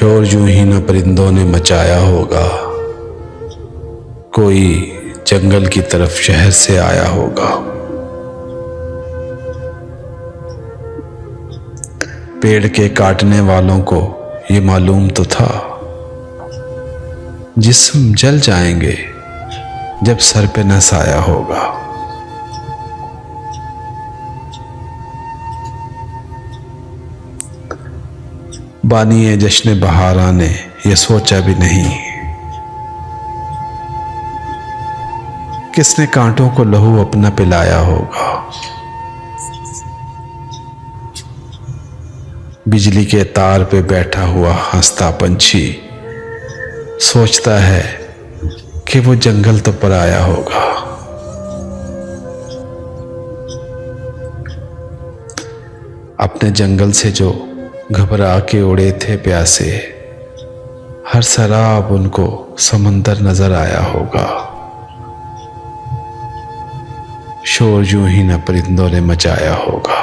शोर यूं ही न परिंदों ने मचाया होगा, कोई जंगल की तरफ शहर से आया होगा। पेड़ के काटने वालों को ये मालूम तो था, जिस्म जल जाएंगे जब सर पे न साया होगा। बानिए जश्न बहारा ने यह सोचा भी नहीं, किसने कांटों को लहू अपना पिलाया होगा। बिजली के तार पे बैठा हुआ हंसता पंछी सोचता है कि वो जंगल तो पराया होगा। अपने जंगल से जो घबरा के उड़े थे प्यासे, हर सराब उनको समंदर नजर आया होगा। शोर यूं ही न परिंदों ने मचाया होगा।